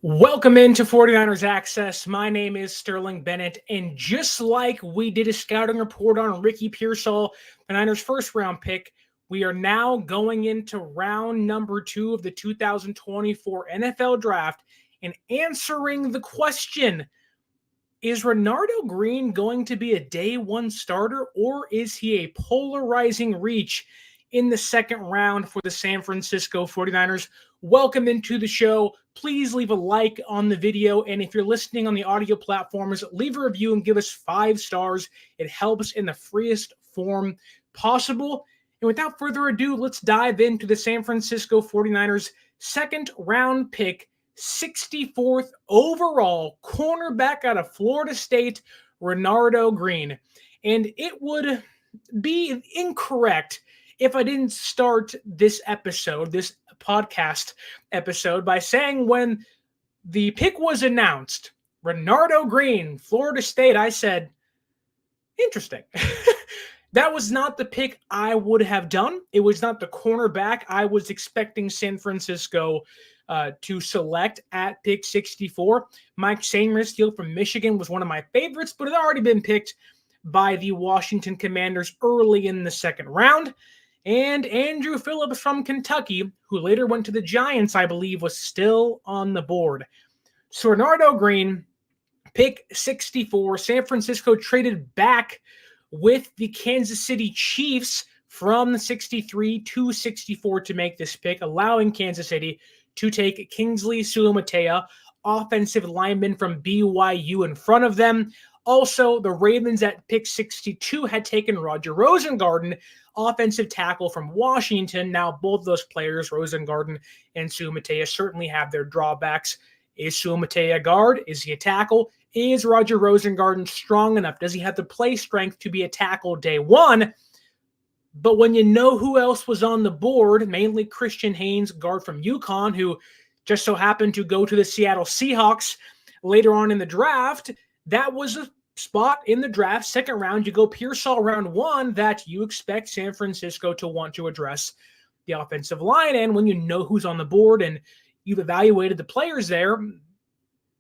Welcome into 49ers Access. My name is Sterling Bennett, and just like we did a scouting report on Ricky Pearsall, the Niners' first-round pick, we are now going into round number 2 of the 2024 NFL Draft and answering the question, is Renardo Green going to be a day one starter, or is he a polarizing reach in the second round for the San Francisco 49ers? Welcome into the show. Please leave a like on the video, and if you're listening on the audio platforms, leave a review and give us 5 stars. It helps in the freest form possible. And without further ado, let's dive into the San Francisco 49ers second round pick, 64th overall, cornerback out of Florida State, Renardo Green. And it would be incorrect if I didn't start this podcast episode, by saying when the pick was announced, Renardo Green, Florida State, I said, interesting. That was not the pick I would have done. It was not the cornerback I was expecting San Francisco to select at pick 64. Mike Sainristil from Michigan was one of my favorites, but it had already been picked by the Washington Commanders early in the second round. And Andrew Phillips from Kentucky, who later went to the Giants, I believe, was still on the board. So Renardo Green, pick 64. San Francisco traded back with the Kansas City Chiefs from 63 to 64 to make this pick, allowing Kansas City to take Kingsley Suamataia, offensive lineman from BYU, in front of them. Also, the Ravens at pick 62 had taken Roger Rosengarten, offensive tackle from Washington. Now, both those players, Rosengarten and Suamataia, certainly have their drawbacks. Is Suamataia a guard? Is he a tackle? Is Roger Rosengarten strong enough? Does he have the play strength to be a tackle day one? But when you know who else was on the board, mainly Christian Haynes, guard from UConn, who just so happened to go to the Seattle Seahawks later on in the draft, that was a spot in the draft, second round. You go Pearsall round 1, that you expect San Francisco to want to address the offensive line. And when you know who's on the board and you've evaluated the players there,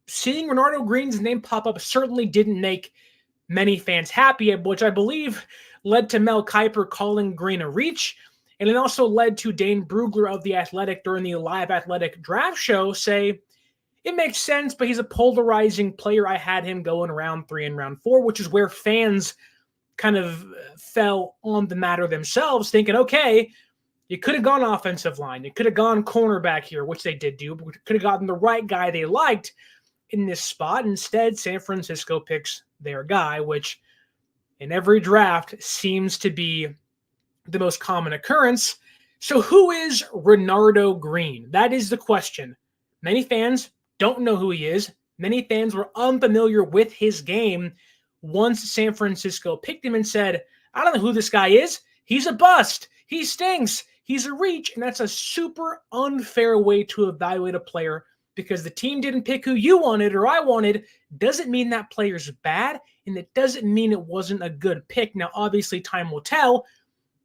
seeing Renardo Green's name pop up certainly didn't make many fans happy, which I believe led to Mel Kiper calling Green a reach. And it also led to Dane Brugler of The Athletic during the Live Athletic draft show say, it makes sense, but he's a polarizing player. I had him go in round 3 and round 4, which is where fans kind of fell on the matter themselves, thinking, okay, you could have gone offensive line. You could have gone cornerback here, which they did do, but could have gotten the right guy they liked in this spot. Instead, San Francisco picks their guy, which in every draft seems to be the most common occurrence. So who is Renardo Green? That is the question. Many fans don't know who he is. Many fans were unfamiliar with his game once San Francisco picked him and said, I don't know who this guy is. He's a bust. He stinks. He's a reach. And that's a super unfair way to evaluate a player, because the team didn't pick who you wanted or I wanted doesn't mean that player's bad, and it doesn't mean it wasn't a good pick. Now, obviously, time will tell,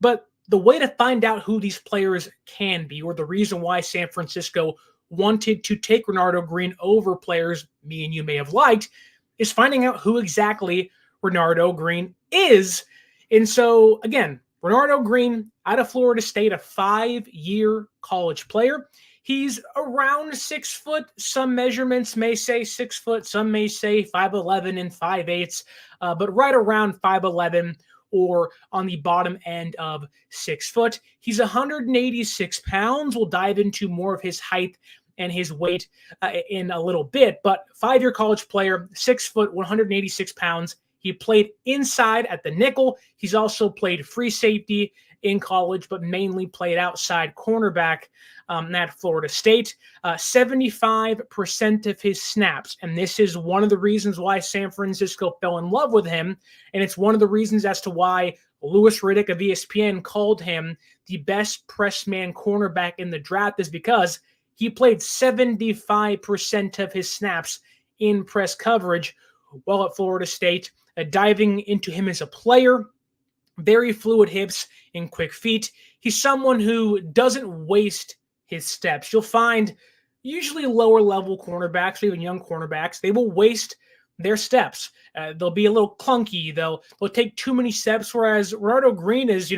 but the way to find out who these players can be, or the reason why San Francisco wanted to take Renardo Green over players me and you may have liked, is finding out who exactly Renardo Green is. And so, again, Renardo Green out of Florida State, a 5-year college player. He's around 6 foot. Some measurements may say 6 foot. Some may say 5'11" and 5'8", but right around 5'11", or on the bottom end of 6 foot. He's 186 pounds. We'll dive into more of his height and his weight in a little bit, but 5-year college player, 6 foot, 186 pounds. He played inside at the nickel. He's also played free safety in college, but mainly played outside cornerback at Florida State. 75% of his snaps, and this is one of the reasons why San Francisco fell in love with him, and it's one of the reasons as to why Louis Riddick of ESPN called him the best press man cornerback in the draft, is because he played 75% of his snaps in press coverage while at Florida State. Diving into him as a player, very fluid hips and quick feet. He's someone who doesn't waste his steps. You'll find usually lower level cornerbacks or even young cornerbacks, they will waste their steps. They'll be a little clunky. They'll take too many steps. Whereas Renardo Green is,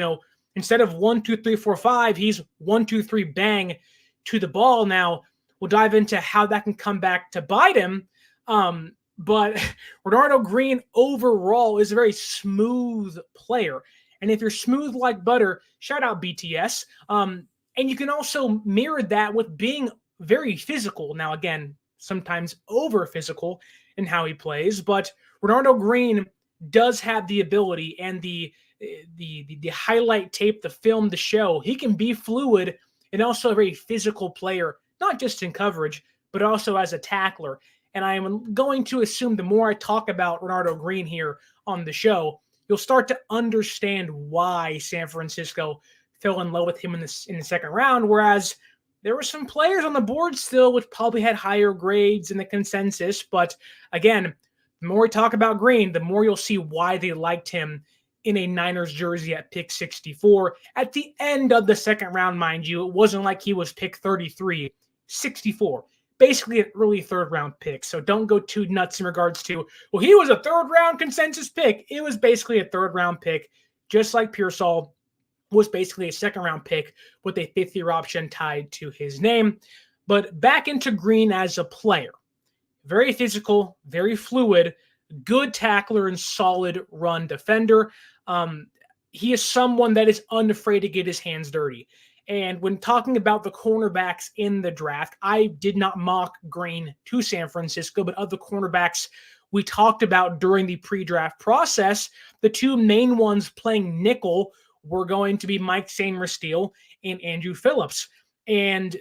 instead of 1, 2, 3, 4, 5, he's 1, 2, 3, bang to the ball. Now we'll dive into how that can come back to bite him. But Renardo Green overall is a very smooth player. And if you're smooth like butter, shout out BTS. And you can also mirror that with being very physical. Now, again, sometimes over physical in how he plays, but Renardo Green does have the ability and the highlight tape, the film, the show. He can be fluid and also a very physical player, not just in coverage, but also as a tackler. And I am going to assume the more I talk about Renardo Green here on the show, you'll start to understand why San Francisco fell in love with him in the second round, whereas there were some players on the board still which probably had higher grades in the consensus. But again, the more we talk about Green, the more you'll see why they liked him in a Niners jersey at pick 64. At the end of the second round, mind you, it wasn't like he was pick 33, 64. Basically an early third round pick. So don't go too nuts in regards to, well, he was a third round consensus pick. It was basically a third round pick, just like Pearsall was basically a second round pick with a fifth year option tied to his name. But back into Green as a player. Very physical, very fluid, good tackler, and solid run defender. He is someone that is unafraid to get his hands dirty. And when talking about the cornerbacks in the draft, I did not mock Green to San Francisco, but of the cornerbacks we talked about during the pre-draft process, the two main ones playing nickel were going to be Mike Sainristil and Andrew Phillips. And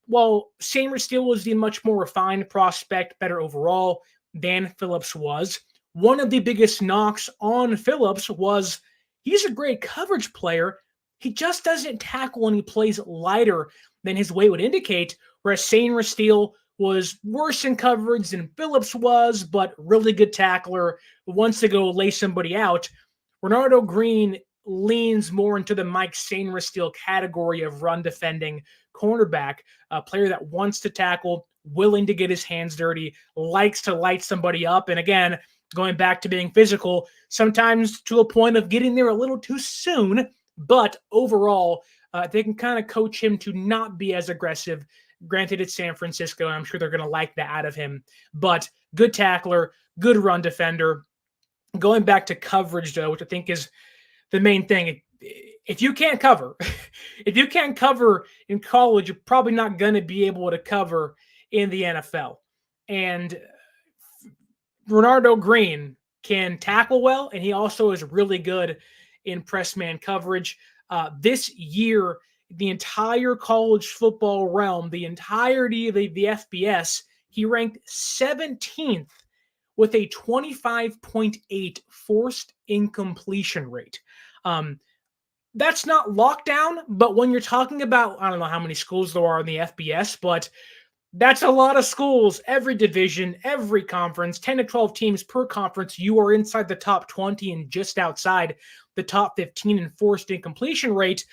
while Sainristil was the much more refined prospect, better overall than Phillips was, one of the biggest knocks on Phillips was he's a great coverage player. He just doesn't tackle and he plays lighter than his weight would indicate, whereas Sainristil was worse in coverage than Phillips was, but really good tackler, wants to go lay somebody out. Renardo Green leans more into the Mike Sainristil category of run defending cornerback, a player that wants to tackle, willing to get his hands dirty, likes to light somebody up. And again, going back to being physical, sometimes to a point of getting there a little too soon. But overall, they can kind of coach him to not be as aggressive. Granted, it's San Francisco, and I'm sure they're going to like that out of him. But good tackler, good run defender. Going back to coverage, though, which I think is the main thing. If you can't cover, if you can't cover in college, you're probably not going to be able to cover in the NFL. And Renardo Green can tackle well, and he also is really good in press man coverage. This year, the entire college football realm, the entirety of the FBS, he ranked 17th with a 25.8 forced incompletion rate. That's not lockdown, but when you're talking about, I don't know how many schools there are in the FBS, but that's a lot of schools, every division, every conference, 10 to 12 teams per conference. You are inside the top 20 and just outside the top 15 in forced incompletion rate.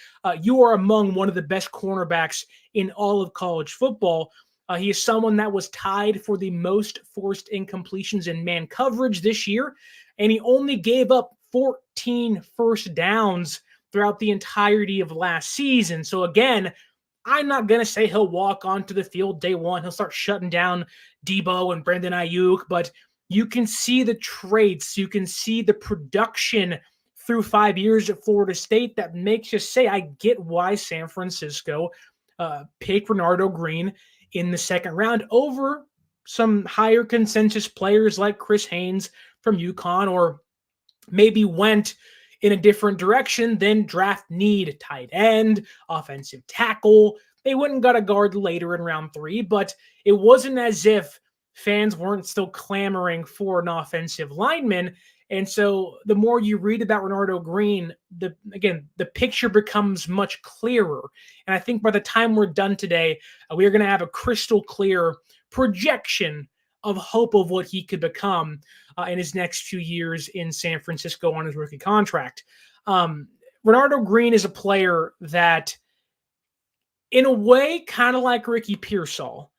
You are among one of the best cornerbacks in all of college football. He is someone that was tied for the most forced incompletions in man coverage this year, and he only gave up 14 first downs throughout the entirety of last season. So again, I'm not going to say he'll walk onto the field day one. He'll start shutting down Debo and Brandon Ayuk, but you can see the traits. You can see the production through 5 years at Florida State that makes you say, I get why San Francisco picked Renardo Green in the second round over some higher consensus players like Chris Haynes from UConn, or maybe went in a different direction than draft need, tight end, offensive tackle. They wouldn't got a guard later in round 3, but it wasn't as if fans weren't still clamoring for an offensive lineman. And so the more you read about Renardo Green, the picture becomes much clearer. And I think by the time we're done today, we are going to have a crystal clear projection of hope of what he could become in his next few years in San Francisco on his rookie contract. Renardo Green is a player that, in a way, kind of like Ricky Pearsall,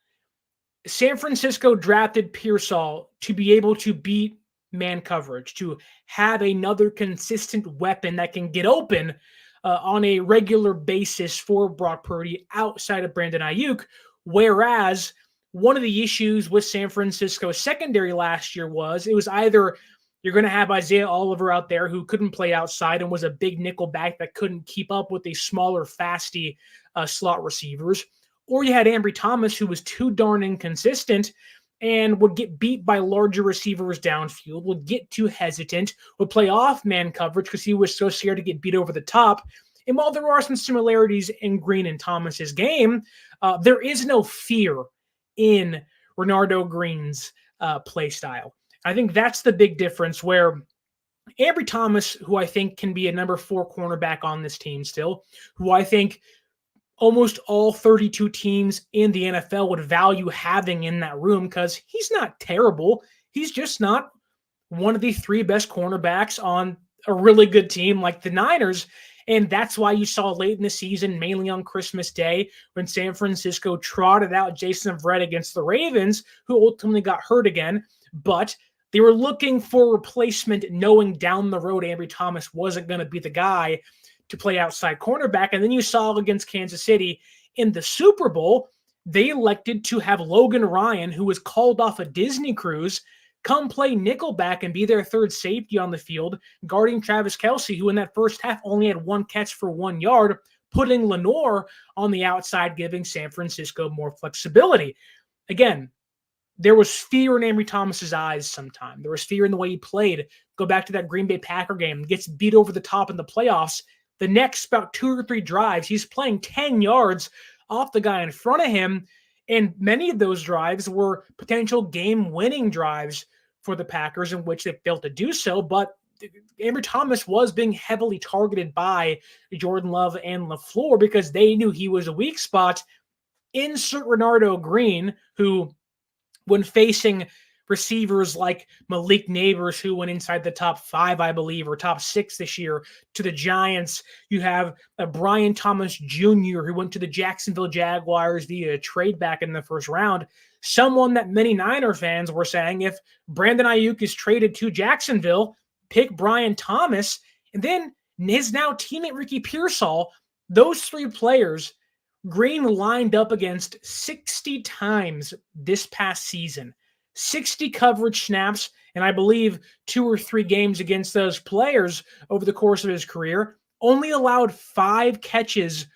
San Francisco drafted Pearsall to be able to beat man coverage, to have another consistent weapon that can get open on a regular basis for Brock Purdy outside of Brandon Ayuk. Whereas one of the issues with San Francisco's secondary last year was it was either you're going to have Isaiah Oliver out there who couldn't play outside and was a big nickel back that couldn't keep up with the smaller, fasty slot receivers, or you had Ambry Thomas who was too darn inconsistent and would get beat by larger receivers downfield, would get too hesitant, would play off man coverage because he was so scared to get beat over the top. And while there are some similarities in Green and Thomas's game, there is no fear in Renardo Green's play style. I think that's the big difference where Ambry Thomas, who I think can be a number 4 cornerback on this team still, who I think almost all 32 teams in the NFL would value having in that room because he's not terrible. He's just not one of the 3 best cornerbacks on a really good team like the Niners. And that's why you saw late in the season, mainly on Christmas Day, when San Francisco trotted out Jason Verrett against the Ravens, who ultimately got hurt again. But they were looking for replacement, knowing down the road Ambry Thomas wasn't going to be the guy to play outside cornerback. And then you saw against Kansas City in the Super Bowl, they elected to have Logan Ryan, who was called off a Disney cruise, come play nickelback and be their 3rd safety on the field, guarding Travis Kelce, who in that first half only had 1 catch for 1 yard, putting Lenore on the outside, giving San Francisco more flexibility. Again, there was fear in Ambry Thomas's eyes sometime. There was fear in the way he played. Go back to that Green Bay Packer game, gets beat over the top in the playoffs. The next about 2 or 3 drives, he's playing 10 yards off the guy in front of him. And many of those drives were potential game-winning drives for the Packers in which they failed to do so. But Ambry Thomas was being heavily targeted by Jordan Love and LaFleur because they knew he was a weak spot. Insert Renardo Green, who, when facing receivers like Malik Neighbors, who went inside the top 5, I believe, or top 6 this year, to the Giants. You have Brian Thomas Jr., who went to the Jacksonville Jaguars via a trade back in the first round. Someone that many Niner fans were saying, if Brandon Ayuk is traded to Jacksonville, pick Brian Thomas. And then his now teammate Ricky Pearsall, those 3 players, Green lined up against 60 times this past season. 60 coverage snaps, and I believe 2 or 3 games against those players over the course of his career, only allowed 5 catches,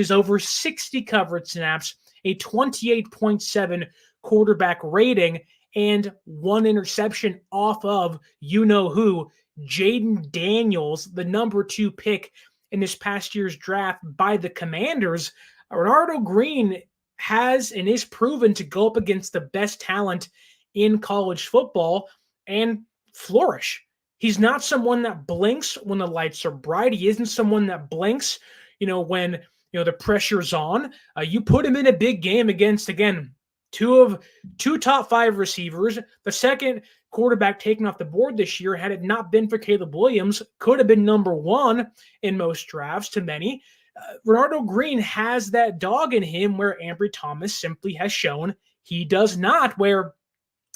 over 60 coverage snaps, a 28.7 quarterback rating, and 1 interception off of you-know-who, Jaden Daniels, the number 2 pick in this past year's draft by the Commanders. Renardo Green has and is proven to go up against the best talent in college football and flourish. He's not someone that blinks when the lights are bright. He isn't someone that blinks, when the pressure's on. You put him in a big game against, again, 2 top 5 receivers. The second quarterback taken off the board this year, had it not been for Caleb Williams, could have been number 1 in most drafts to many. Renardo Green has that dog in him where Ambry Thomas simply has shown he does not, where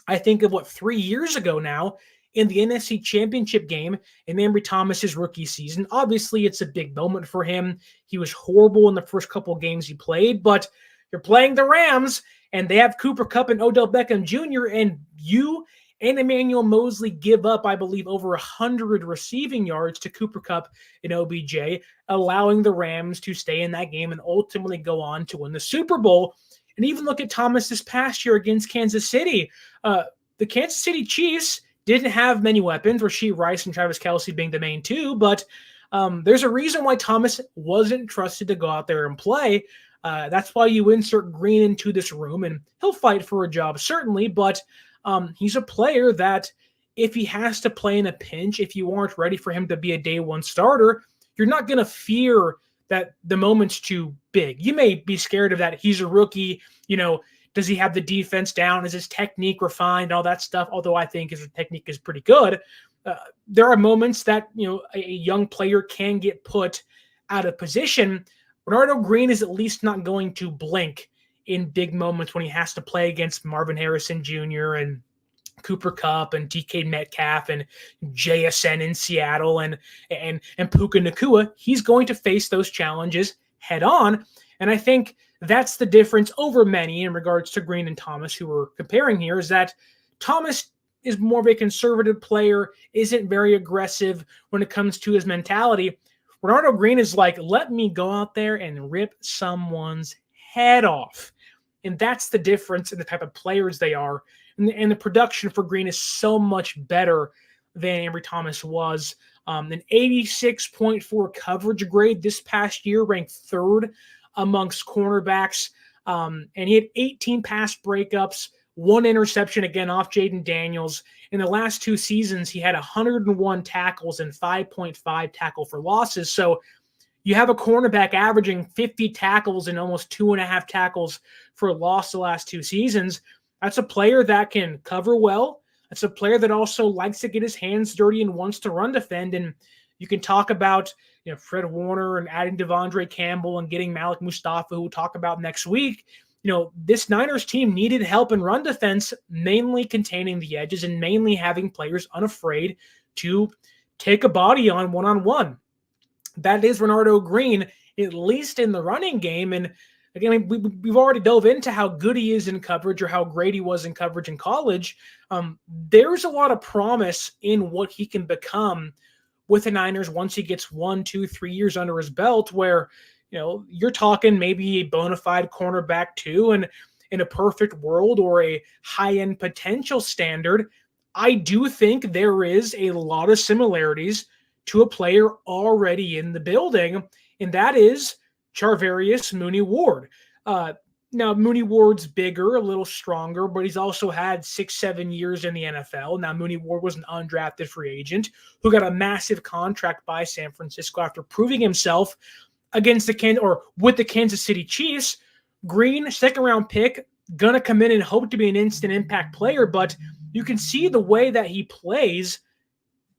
I think of 3 years ago now in the NFC Championship game in Ambry Thomas's rookie season. Obviously, it's a big moment for him. He was horrible in the first couple of games he played, but you're playing the Rams, and they have Cooper Kupp and Odell Beckham Jr., and you and Emmanuel Mosley give up, I believe, over 100 receiving yards to Cooper Kupp and OBJ, allowing the Rams to stay in that game and ultimately go on to win the Super Bowl. And even look at Thomas this past year against Kansas City. The Kansas City Chiefs didn't have many weapons, Rashee Rice and Travis Kelce being the main 2, but there's a reason why Thomas wasn't trusted to go out there and play. That's why you insert Green into this room, and he'll fight for a job, certainly, but he's a player that if he has to play in a pinch, if you aren't ready for him to be a day 1 starter, you're not going to fear that the moment's too big. You may be scared of that. He's a rookie. Does he have the defense down? Is his technique refined? All that stuff. Although I think his technique is pretty good. There are moments that, a young player can get put out of position. Renardo Green is at least not going to blink in big moments when he has to play against Marvin Harrison Jr. and Cooper Kupp and DK Metcalf and JSN in Seattle and Puka Nacua. He's going to face those challenges head on. And I think that's the difference over many in regards to Green and Thomas, who we're comparing here, is that Thomas is more of a conservative player, isn't very aggressive when it comes to his mentality. Renardo Green is like, let me go out there and rip someone's head off. And that's the difference in the type of players they are. And the production for Green is so much better than Ambry Thomas was. An 86.4 coverage grade this past year, ranked third amongst cornerbacks. And he had 18 pass breakups, 1 interception, again, off Jaden Daniels. In the last 2 seasons, he had 101 tackles and 5.5 tackle for losses. So you have a cornerback averaging 50 tackles and almost 2.5 tackles for loss the last 2 seasons. That's a player that can cover well. That's a player that also likes to get his hands dirty and wants to run defend. And you can talk about, Fred Warner and adding Devondre Campbell and getting Malik Mustafa, who we'll talk about next week. This Niners team needed help in run defense, mainly containing the edges and mainly having players unafraid to take a body on one-on-one. That is Renardo Green, at least in the running game. And again, we've already dove into how good he is in coverage or how great he was in coverage in college. There's a lot of promise in what he can become with the Niners once he gets 1, 2, 3 years under his belt, where, you're talking maybe a bona fide cornerback too. And in a perfect world or a high-end potential standard, I do think there is a lot of similarities to a player already in the building, and that is Charvarius Mooney-Ward. Now, Mooney-Ward's bigger, a little stronger, but he's also had 6-7 years in the NFL. Now, Mooney-Ward was an undrafted free agent who got a massive contract by San Francisco after proving himself against with the Kansas City Chiefs. Green, second-round pick, going to come in and hope to be an instant impact player, but you can see the way that he plays.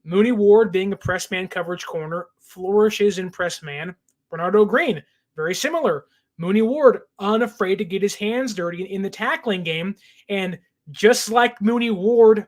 Mooney-Ward, being a press man coverage corner, flourishes in press man. Renardo Green, very similar. Mooney-Ward, unafraid to get his hands dirty in the tackling game. And just like Mooney-Ward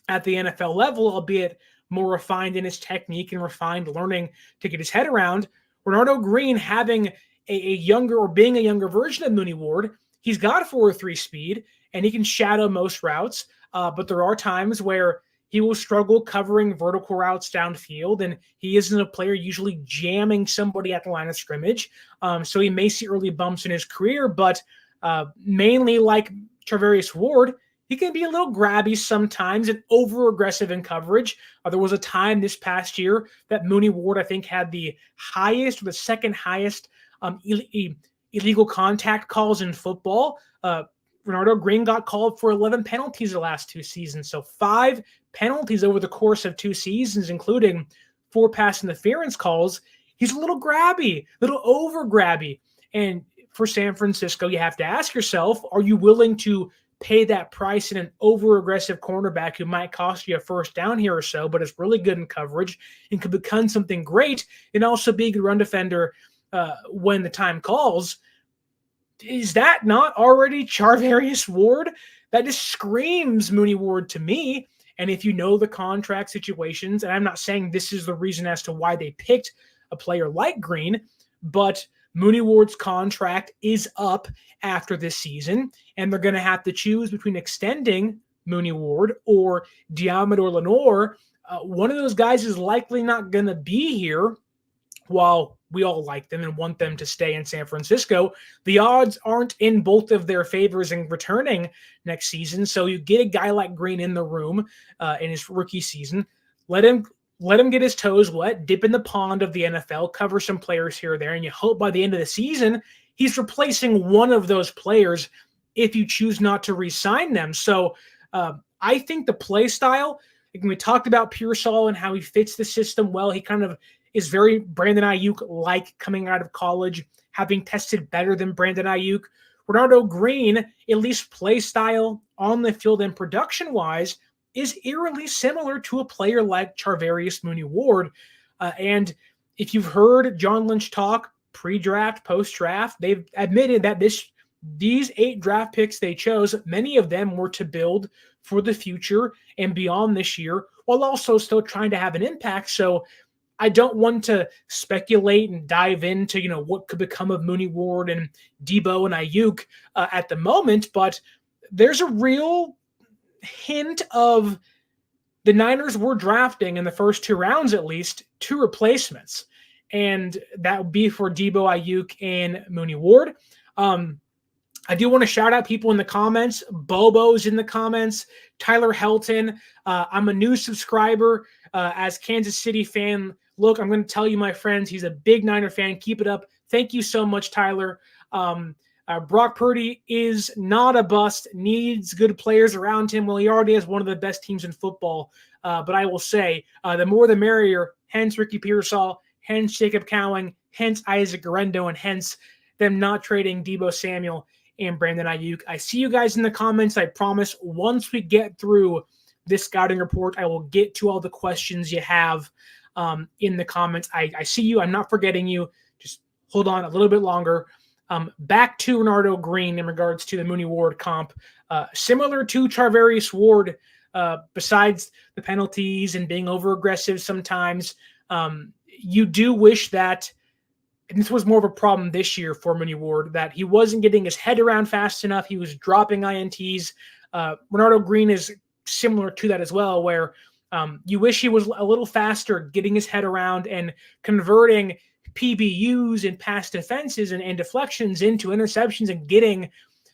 at the NFL level, albeit more refined in his technique and refined learning to get his head around, Renardo Green having being a younger version of Mooney-Ward, he's got 4.3 speed and he can shadow most routes. But there are times where he will struggle covering vertical routes downfield, and he isn't a player usually jamming somebody at the line of scrimmage. So he may see early bumps in his career, but mainly like Charvarius Ward, he can be a little grabby sometimes and over-aggressive in coverage. There was a time this past year that Mooney-Ward, I think, had the highest or the second highest illegal contact calls in football. Renardo Green got called for 11 penalties the last 2 seasons. So 5 penalties over the course of 2 seasons, including 4 pass interference calls. He's a little grabby, a little over grabby. And for San Francisco, you have to ask yourself, are you willing to pay that price in an over-aggressive cornerback who might cost you a first down here or so, but is really good in coverage and could become something great and also be a good run defender when the time calls? Is that not already Charvarius Ward? That just screams Mooney-Ward to me. And if you know the contract situations, and I'm not saying this is the reason as to why they picked a player like Green, but Mooney-Ward's contract is up after this season, and they're going to have to choose between extending Mooney-Ward or Diamador Lenore. One of those guys is likely not going to be here while we all like them and want them to stay in San Francisco. The odds aren't in both of their favors in returning next season. So you get a guy like Green in the room in his rookie season. Let him get his toes wet, dip in the pond of the NFL, cover some players here or there, and you hope by the end of the season he's replacing one of those players if you choose not to re-sign them. So I think the play style, like when we talked about Pearsall and how he fits the system well, he kind of is very Brandon Ayuk-like coming out of college, having tested better than Brandon Ayuk. Renardo Green, at least play style, on the field and production-wise, is eerily similar to a player like Charvarius Mooney-Ward. And if you've heard John Lynch talk pre-draft, post-draft, they've admitted that this these 8 draft picks they chose, many of them were to build for the future and beyond this year, while also still trying to have an impact. So I don't want to speculate and dive into, what could become of Mooney Ward and Debo and Ayuk at the moment, but there's a real hint of the Niners were drafting in the first 2 rounds, at least, 2 replacements. And that would be for Debo, Ayuk, and Mooney Ward. I do want to shout out people in the comments. Bobo's in the comments. Tyler Helton. I'm a new subscriber as Kansas City fan. Look, I'm going to tell you, my friends, he's a big Niner fan. Keep it up. Thank you so much, Tyler. Brock Purdy is not a bust, needs good players around him. Well, he already has one of the best teams in football. But I will say, the more the merrier, hence Ricky Pearsall, hence Jacob Cowing, hence Isaac Guerendo, and hence them not trading Debo Samuel and Brandon Ayuk. I see you guys in the comments. I promise once we get through this scouting report, I will get to all the questions you have in the comments. I see you. I'm not forgetting you. Just hold on a little bit longer. Back to Renardo Green in regards to the Mooney Ward comp. Similar to Charvarius Ward, besides the penalties and being over-aggressive sometimes, you do wish that, and this was more of a problem this year for Mooney Ward, that he wasn't getting his head around fast enough. He was dropping INTs. Renardo Green is similar to that as well, where you wish he was a little faster getting his head around and converting PBUs and pass defenses and deflections into interceptions and getting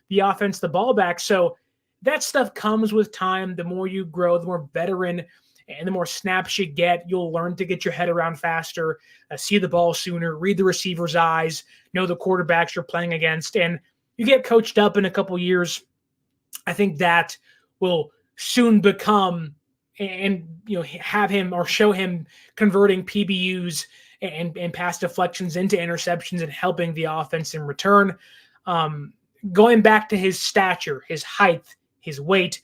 the offense the ball back. So that stuff comes with time. The more you grow, the more veteran and the more snaps you get, you'll learn to get your head around faster, see the ball sooner, read the receiver's eyes, know the quarterbacks you're playing against, and you get coached up in a couple years. I think that will soon become and have him or show him converting PBUs and pass deflections into interceptions and helping the offense in return. Going back to his stature, his height, his weight,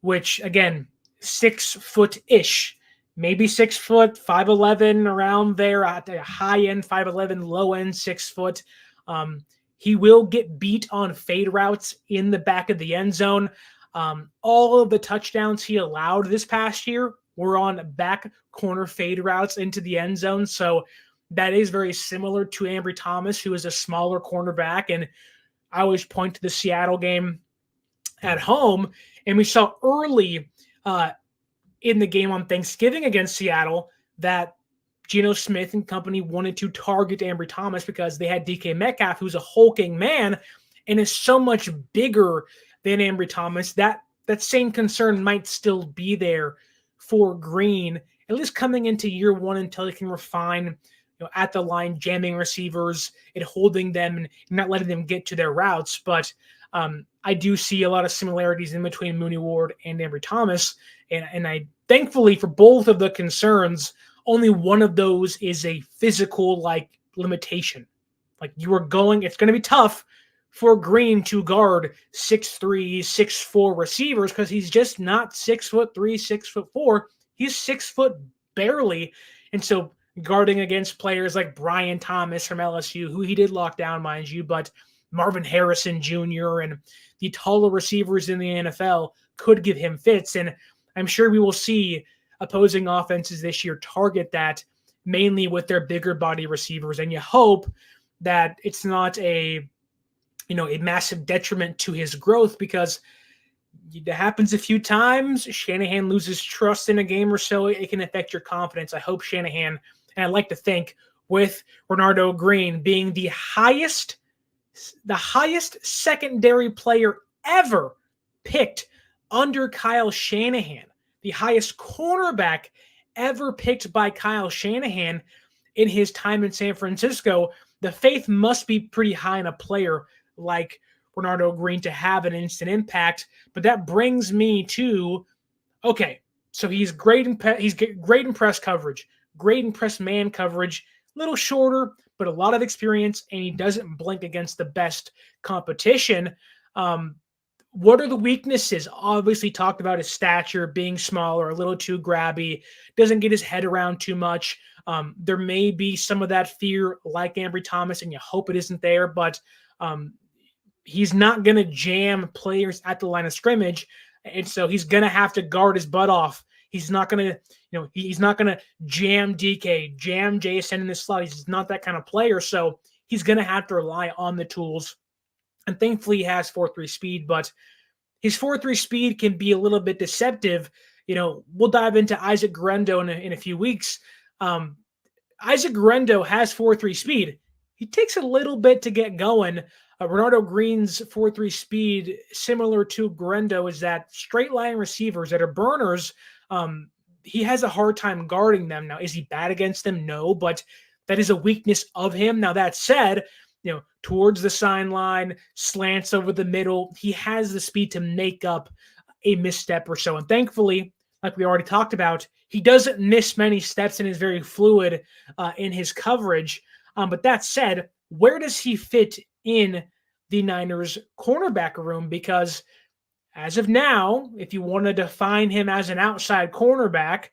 which again, 6 foot-ish, maybe 6 foot, 5'11", around there at the high end, 5'11", low end, 6 foot. He will get beat on fade routes in the back of the end zone. All of the touchdowns he allowed this past year were on back corner fade routes into the end zone. So that is very similar to Ambry Thomas, who is a smaller cornerback. And I always point to the Seattle game at home. And we saw early in the game on Thanksgiving against Seattle that Geno Smith and company wanted to target Ambry Thomas because they had DK Metcalf, who's a hulking man and is so much bigger than Ambry Thomas. That same concern might still be there for Green, at least coming into year one, until he can refine at the line, jamming receivers and holding them and not letting them get to their routes. But I do see a lot of similarities in between Mooney Ward and Ambry Thomas. And I, thankfully for both of the concerns, only one of those is a physical limitation. It's going to be tough for Green to guard 6'3", 6'4" receivers because he's just not 6'3", 6'4". He's 6 foot barely. And so guarding against players like Brian Thomas from LSU, who he did lock down, mind you, but Marvin Harrison Jr. and the taller receivers in the NFL could give him fits. And I'm sure we will see opposing offenses this year target that mainly with their bigger body receivers. And you hope that it's not a massive detriment to his growth, because it happens a few times. Shanahan loses trust in a game or so. It can affect your confidence. I hope Shanahan, and I'd like to think with Renardo Green being the highest secondary player ever picked under Kyle Shanahan, the highest cornerback ever picked by Kyle Shanahan in his time in San Francisco, the faith must be pretty high in a player like Renardo Green to have an instant impact. But that brings me to, okay, so he's great in press coverage, great in press man coverage, a little shorter, but a lot of experience, and he doesn't blink against the best competition. What are the weaknesses? Obviously talked about his stature, being smaller, a little too grabby, doesn't get his head around too much. There may be some of that fear like Ambry Thomas, and you hope it isn't there, but he's not going to jam players at the line of scrimmage. And so he's going to have to guard his butt off. He's not going to, he's not going to jam DK, jam Jason in the slot. He's not that kind of player. So he's going to have to rely on the tools. And thankfully he has 4.3 speed, but his 4.3 speed can be a little bit deceptive. We'll dive into Isaac Guerendo in a few weeks. Isaac Guerendo has 4.3 speed. He takes a little bit to get going. Renardo Green's 4.3 speed, similar to Guerendo, is that straight line receivers that are burners, he has a hard time guarding them. Now, is he bad against them? No, but that is a weakness of him. Now, that said, towards the sideline, slants over the middle, he has the speed to make up a misstep or so. And thankfully, like we already talked about, he doesn't miss many steps and is very fluid in his coverage. But that said, where does he fit in the Niners cornerback room? Because as of now, if you want to define him as an outside cornerback,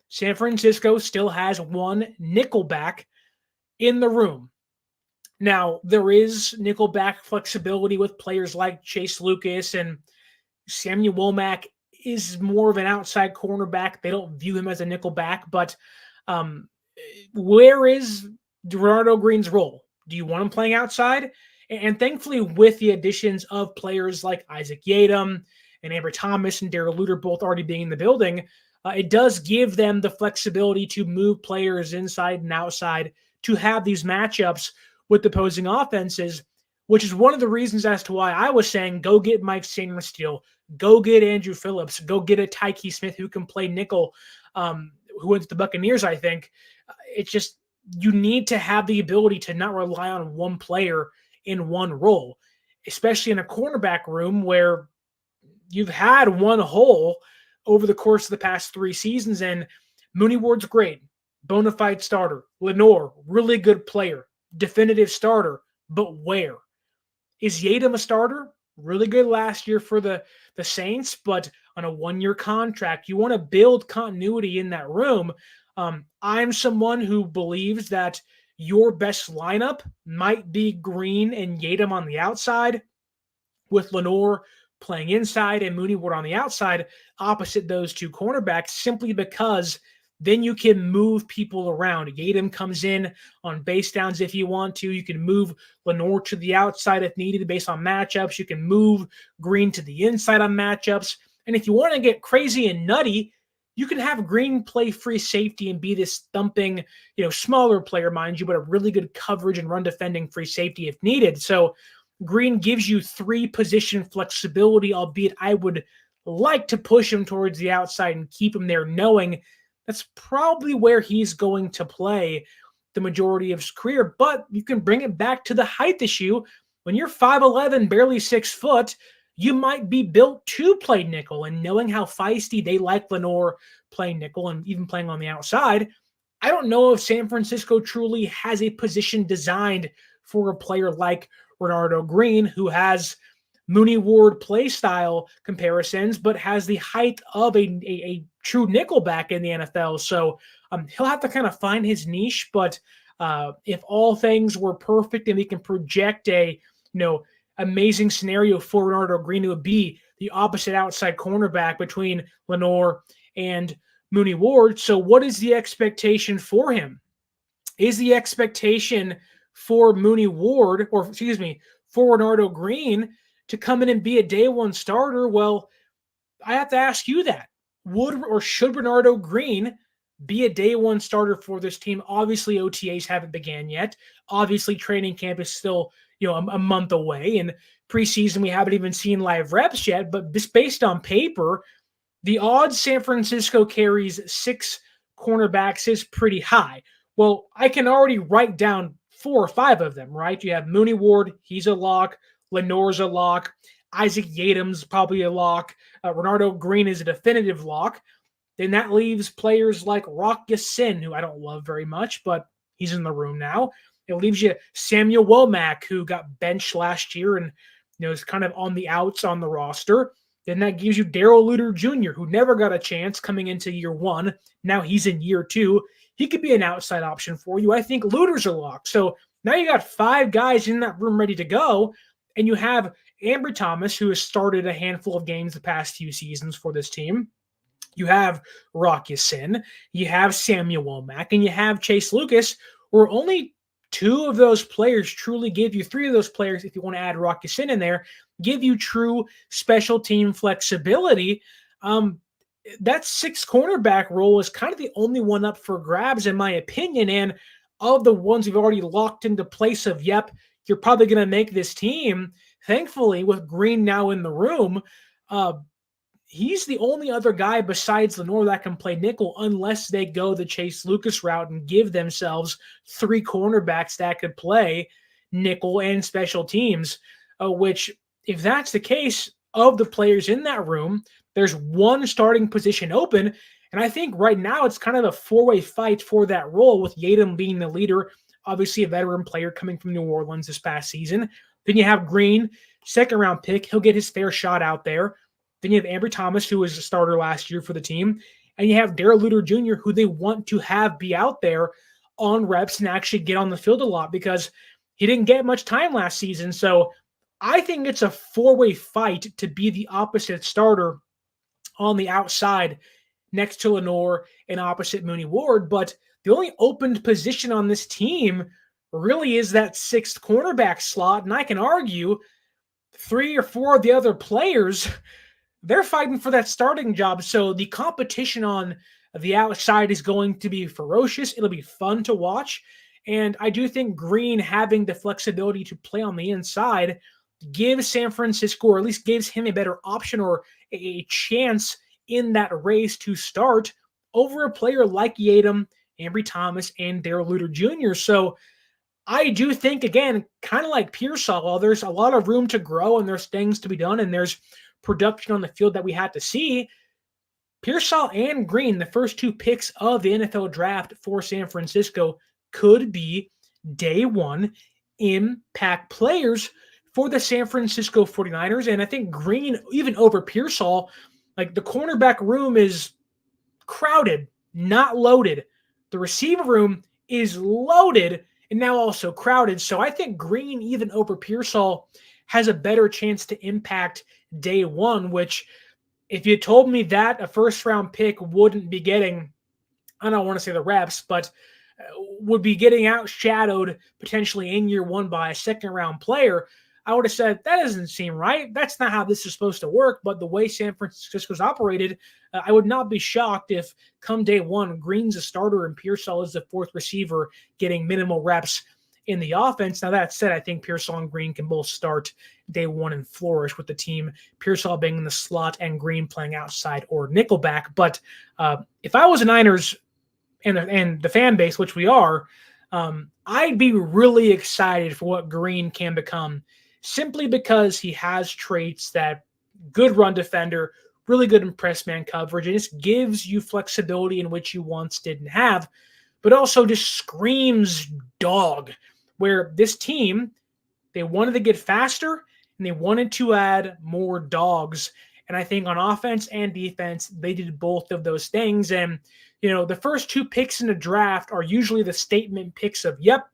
San Francisco still has one nickelback in the room. Now, there is nickelback flexibility with players like Chase Lucas, and Samuel Womack is more of an outside cornerback. They don't view him as a nickelback, but where is Renardo Green's role? Do you want him playing outside? And thankfully, with the additions of players like Isaac Yiadom and Ambry Thomas and Darrell Luter both already being in the building, it does give them the flexibility to move players inside and outside to have these matchups with opposing offenses, which is one of the reasons as to why I was saying go get Mike Sainristil, go get Andrew Phillips, go get a Tyke Smith who can play nickel, who went to the Buccaneers, I think. It's just you need to have the ability to not rely on one player in one role, especially in a cornerback room where you've had one hole over the course of the past 3 seasons, and Mooney Ward's great, bona fide starter. Lenoir, really good player, definitive starter, but where? Is Yiadom a starter? Really good last year for the Saints, but on a 1-year contract. You want to build continuity in that room. I'm someone who believes that your best lineup might be Green and Yiadom on the outside, with Lenoir playing inside and Mooney Ward on the outside opposite those two cornerbacks, simply because then you can move people around. Yiadom comes in on base downs if you want to. You can move Lenoir to the outside if needed based on matchups. You can move Green to the inside on matchups. And if you want to get crazy and nutty, you can have Green play free safety and be this thumping, smaller player, mind you, but a really good coverage and run defending free safety if needed. So Green gives you 3 position flexibility, albeit I would like to push him towards the outside and keep him there, knowing that's probably where he's going to play the majority of his career. But you can bring it back to the height issue. When you're 5'11", barely 6 foot, you might be built to play nickel. And knowing how feisty they like Lenoir playing nickel and even playing on the outside, I don't know if San Francisco truly has a position designed for a player like Renardo Green, who has Mooney Ward play style comparisons, but has the height of a true nickelback in the NFL. So he'll have to kind of find his niche. But if all things were perfect and we can project a amazing scenario for Renardo Green, it would be the opposite outside cornerback between Lenoir and Mooney Ward. So what is the expectation for him? Is the expectation for Mooney Ward, for Renardo Green to come in and be a day 1 starter? Well, I have to ask you that. Would or should Renardo Green be a day 1 starter for this team? Obviously, OTAs haven't began yet. Obviously, training camp is still, a month away. And preseason, we haven't even seen live reps yet. But just based on paper, the odds San Francisco carries 6 cornerbacks is pretty high. Well, I can already write down 4 or 5 of them, right? You have Mooney Ward, he's a lock. Lenoir's a lock. Isaac Yiadom's probably a lock. Renardo Green is a definitive lock. Then that leaves players like Rock Ya-Sin, who I don't love very much, but he's in the room now. It leaves you Samuel Womack, who got benched last year and is kind of on the outs on the roster. Then that gives you Darrell Luter Jr., who never got a chance coming into year 1. Now he's in year 2. He could be an outside option for you. I think Luter's a lock. So now you got 5 guys in that room ready to go. And you have Ambry Thomas, who has started a handful of games the past few seasons for this team. You have Rock Ya-Sin, you have Samuel Womack, and you have Chase Lucas, where only two of those players truly give you, three of those players, if you want to add Rock Ya-Sin in there, give you true special team flexibility. That sixth cornerback role is kind of the only one up for grabs, in my opinion. And of the ones we've already locked into place of, yep, you're probably going to make this team, thankfully, with Green now in the room, he's the only other guy besides Lenore that can play nickel, unless they go the Chase Lucas route and give themselves three cornerbacks that could play nickel and special teams, which, if that's the case, of the players in that room, there's one starting position open. And I think right now it's kind of a four-way fight for that role, with Yadam being the leader, obviously a veteran player coming from New Orleans this past season. Then you have Green, second-round pick. He'll get his fair shot out there. Then you have Ambry Thomas, who was a starter last year for the team. And you have Darrell Luter Jr., who they want to have be out there on reps and actually get on the field a lot, because he didn't get much time last season. So I think it's a four-way fight to be the opposite starter on the outside next to Lenore and opposite Mooney Ward. But the only opened position on this team really is that sixth cornerback slot. And I can argue three or four of the other players, they're fighting for that starting job. So the competition on the outside is going to be ferocious. It'll be fun to watch. And I do think Green having the flexibility to play on the inside gives San Francisco, or at least gives him, a better option or a chance in that race to start over a player like Yadam, Ambry Thomas, and Darrell Luter Jr. So I do think, again, kind of like Pearsall, while there's a lot of room to grow and there's things to be done and there's production on the field that we had to see, Pearsall and Green, the first two picks of the NFL draft for San Francisco, could be day one impact players for the San Francisco 49ers. And I think Green, even over Pearsall, like, the cornerback room is crowded, not loaded. The receiver room is loaded and now also crowded. So I think Green, even over Pearsall, has a better chance to impact day one, which, if you told me that a first-round pick wouldn't be getting, I don't want to say the reps, but would be getting outshadowed potentially in year one by a second-round player, I would have said, that doesn't seem right. That's not how this is supposed to work. But the way San Francisco's operated, I would not be shocked if come day one, Green's a starter and Pearsall is the fourth receiver getting minimal reps in the offense. Now, that said, I think Pearsall and Green can both start day one and flourish with the team, Pearsall being in the slot and Green playing outside or nickelback. But if I was a Niners and the fan base, which we are, I'd be really excited for what Green can become, simply because he has traits that good run defender, really good in press man coverage, and just gives you flexibility in which you once didn't have, but also just screams dog, where this team, they wanted to get faster and they wanted to add more dogs. And I think on offense and defense, they did both of those things. And, you know, the first two picks in the draft are usually the statement picks of, yep,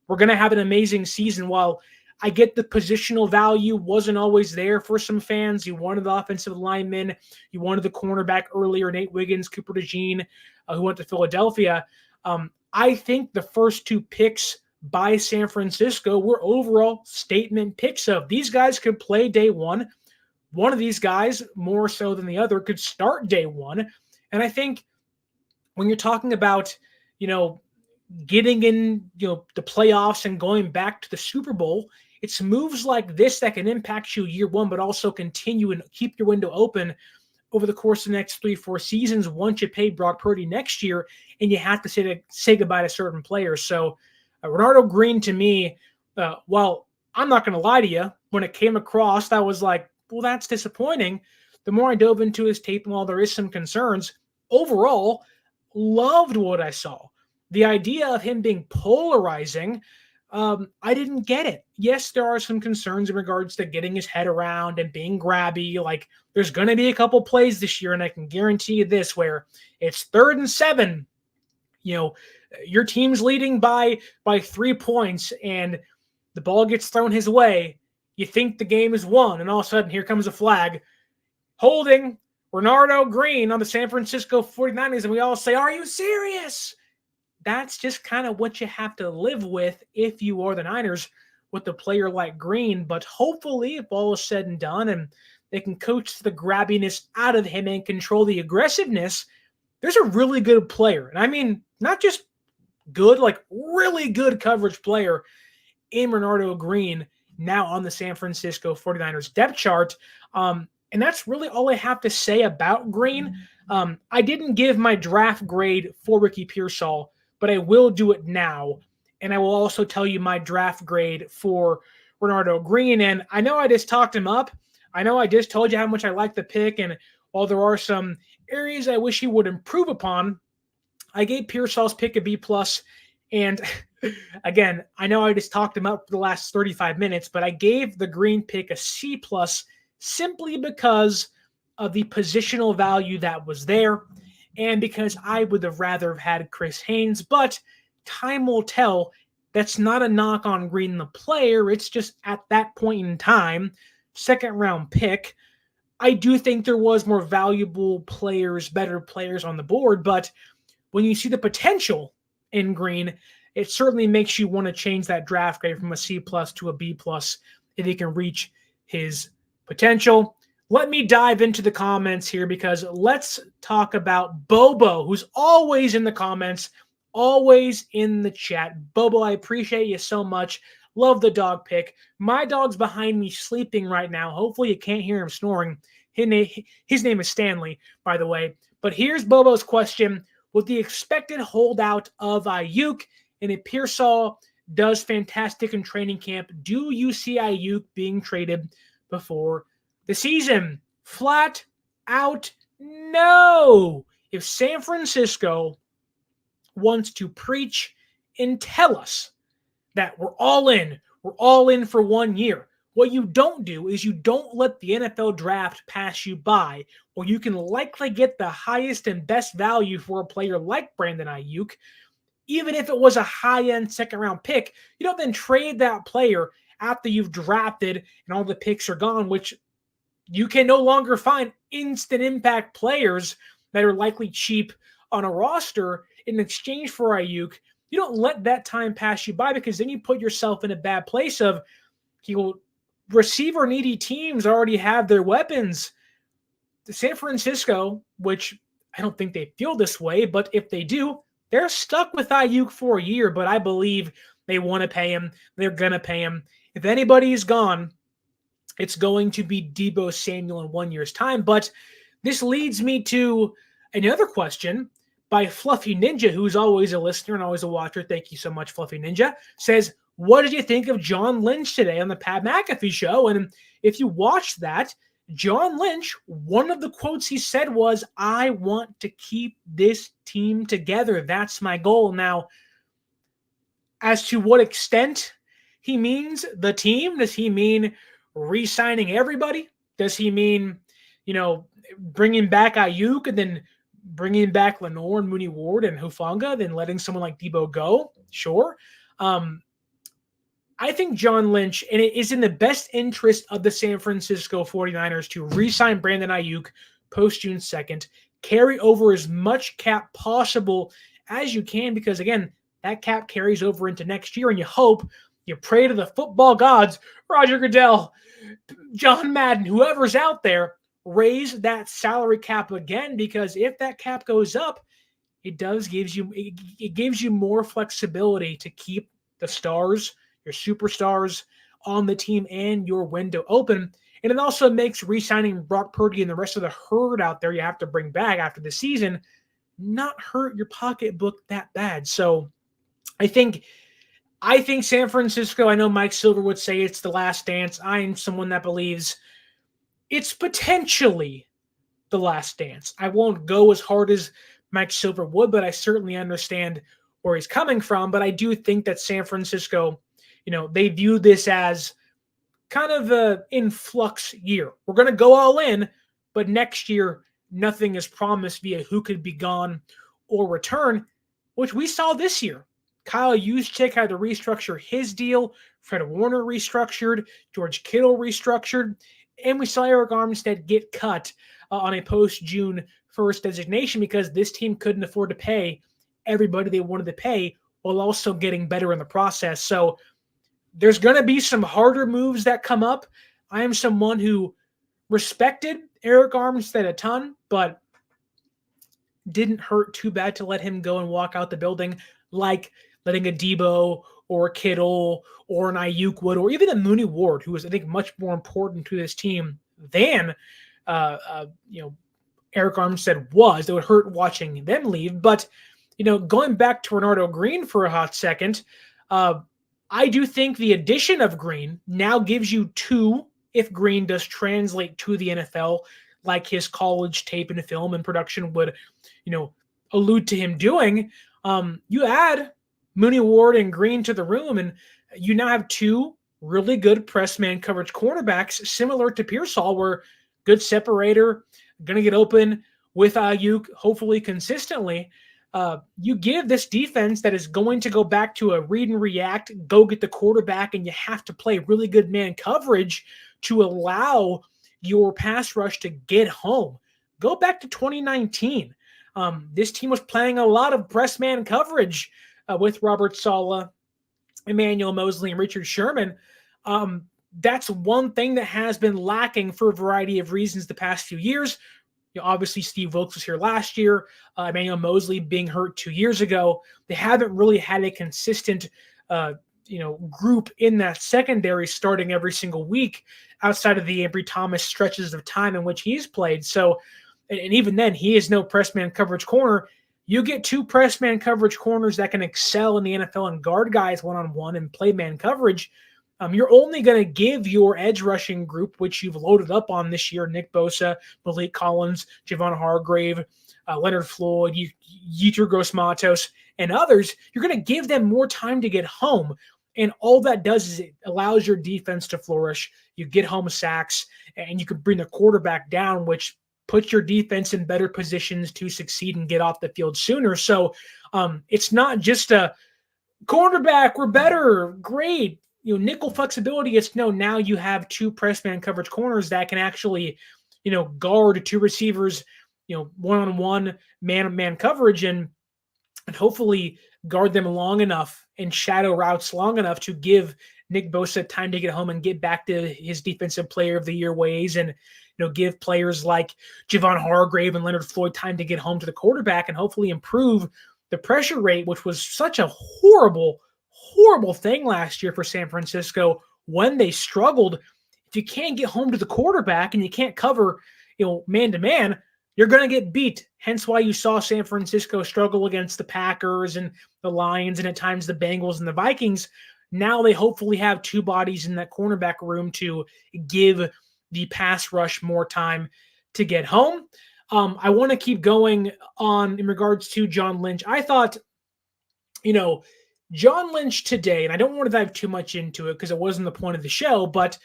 we're going to have an amazing season. While I get the positional value wasn't always there for some fans. You wanted the offensive lineman. You wanted the cornerback earlier, Nate Wiggins, Cooper DeJean, who went to Philadelphia. I think the first two picks by San Francisco were overall statement picks of, these guys could play day one. One of these guys, more so than the other, could start day one. And I think when you're talking about, you know, getting in, you know, the playoffs and going back to the Super Bowl, it's moves like this that can impact you year one, but also continue and keep your window open over the course of the next 3-4 seasons once you pay Brock Purdy next year and you have to say goodbye to certain players. So Renardo Green, to me, while I'm not going to lie to you, when it came across, I was like, well, that's disappointing. The more I dove into his tape, and while there is some concerns, overall, loved what I saw. The idea of him being polarizing, I didn't get it. Yes, there are some concerns in regards to getting his head around and being grabby. Like, there's going to be a couple plays this year, and I can guarantee you this, where it's 3rd and 7, you know, your team's leading by 3 points, and the ball gets thrown his way, You think the game is won, and all of a sudden, here comes a flag holding Renardo Green on the San Francisco 49ers, and we all say, are you serious? That's just kind of what you have to live with if you are the Niners with a player like Green. But hopefully, if all is said and done and they can coach the grabbiness out of him and control the aggressiveness, there's a really good player. And I mean, not just good, like really good coverage player in Renardo Green now on the San Francisco 49ers depth chart. And that's really all I have to say about Green. I didn't give my draft grade for Ricky Pearsall, but I will do it now. And I will also tell you my draft grade for Renardo Green. And I know I just talked him up. I know I just told you how much I like the pick. And while there are some areas I wish he would improve upon, I gave Pearsall's pick a B+. And again, I know I just talked him up for the last 35 minutes, but I gave the Green pick a C+ simply because of the positional value that was there and because I would have rather have had Chris Haynes. But time will tell. That's not a knock on Green the player. It's just at that point in time, second round pick, I do think there was more valuable players, better players on the board. But when you see the potential in Green, it certainly makes you want to change that draft grade from a C+ to a B+ if he can reach his potential. Let me dive into the comments here because let's talk about Bobo, who's always in the comments, always in the chat. Bobo, I appreciate you so much. Love the dog pick. My dog's behind me sleeping right now. Hopefully you can't hear him snoring. His name is Stanley, by the way. But here's Bobo's question. With the expected holdout of Ayuk, and if Pearsall does fantastic in training camp, do you see Ayuk being traded before the season? Flat out, no. If San Francisco wants to preach and tell us that we're all in for 1 year, what you don't do is you don't let the NFL draft pass you by, or you can likely get the highest and best value for a player like Brandon Ayuk. Even if it was a high-end second-round pick, you don't then trade that player after you've drafted and all the picks are gone, which you can no longer find instant impact players that are likely cheap on a roster in exchange for Ayuk. You don't let that time pass you by because then you put yourself in a bad place of receiver needy teams already have their weapons. The San Francisco, which I don't think they feel this way, but if they do, they're stuck with Ayuk for a year, but I believe they want to pay him. They're going to pay him. If anybody is gone, it's going to be Deebo Samuel in 1 year's time. But this leads me to another question by Fluffy Ninja, who's always a listener and always a watcher. Thank you so much, Fluffy Ninja. Says, what did you think of John Lynch today on the Pat McAfee show? And if you watched that, John Lynch, one of the quotes he said was, I want to keep this team together. That's my goal. Now, as to what extent he means the team, does he mean re-signing everybody? Does he mean, bringing back Ayuk and then bringing back Lenore and Mooney Ward and Hufanga, then letting someone like Deebo go? Sure. I think John Lynch, and it is in the best interest of the San Francisco 49ers to re-sign Brandon Ayuk post-June 2nd, carry over as much cap possible as you can, because, again, that cap carries over into next year, and you pray to the football gods, Roger Goodell, John Madden, whoever's out there, raise that salary cap again, because if that cap goes up, it gives you more flexibility to keep the stars, your superstars on the team, and your window open. And it also makes re-signing Brock Purdy and the rest of the herd out there you have to bring back after the season not hurt your pocketbook that bad. So I think San Francisco, I know Mike Silver would say it's the last dance. I am someone that believes it's potentially the last dance. I won't go as hard as Mike Silver would, but I certainly understand where he's coming from. But I do think that San Francisco, they view this as kind of an influx year. We're going to go all in, but next year, nothing is promised via who could be gone or return, which we saw this year. Kyle Juszczyk had to restructure his deal. Fred Warner restructured. George Kittle restructured. And we saw Eric Armstead get cut on a post-June 1st designation because this team couldn't afford to pay everybody they wanted to pay while also getting better in the process. So there's going to be some harder moves that come up. I am someone who respected Eric Armstead a ton, but didn't hurt too bad to let him go and walk out the building, like letting a Debo or a Kittle or an Ayuk would, or even a Mooney Ward, who was, I think, much more important to this team than Eric Armstead was. It would hurt watching them leave. But going back to Renardo Green for a hot second, I do think the addition of Green now gives you two, if Green does translate to the NFL, like his college tape and film and production would, allude to him doing. You add Mooney Ward and Green to the room, and you now have two really good press man coverage cornerbacks, similar to Pearsall, where good separator, going to get open with Ayuk, hopefully consistently. You give this defense that is going to go back to a read and react, go get the quarterback, and you have to play really good man coverage to allow your pass rush to get home. Go back to 2019. This team was playing a lot of press man coverage with Robert Saleh, Emmanuel Mosley, and Richard Sherman. That's one thing that has been lacking for a variety of reasons the past few years. Obviously, Steve Wilkes was here last year. Emmanuel Mosley being hurt 2 years ago. They haven't really had a consistent group in that secondary starting every single week outside of the Ambry Thomas stretches of time in which he's played. So, and even then, he is no press man coverage corner. You get two press man coverage corners that can excel in the NFL and guard guys one-on-one and play man coverage. You're only going to give your edge rushing group, which you've loaded up on this year, Nick Bosa, Malik Collins, Javon Hargrave, Leonard Floyd, Yetur Gross-Matos, and others, you're going to give them more time to get home. And all that does is it allows your defense to flourish. You get home sacks, and you can bring the quarterback down, which puts your defense in better positions to succeed and get off the field sooner. So it's not just a cornerback, we're better, great. Nickel flexibility, it's no, now you have two press man coverage corners that can actually, guard two receivers, one-on-one man-on-man coverage and hopefully guard them long enough and shadow routes long enough to give Nick Bosa time to get home and get back to his defensive player of the year ways and, give players like Javon Hargrave and Leonard Floyd time to get home to the quarterback and hopefully improve the pressure rate, which was such a horrible thing last year for San Francisco when they struggled. If you can't get home to the quarterback and you can't cover, man-to-man, you're going to get beat. Hence why you saw San Francisco struggle against the Packers and the Lions and at times the Bengals and the Vikings. Now they hopefully have two bodies in that cornerback room to give the pass rush more time to get home. I want to keep going on in regards to John Lynch. I thought, John Lynch today, and I don't want to dive too much into it because it wasn't the point of the show, but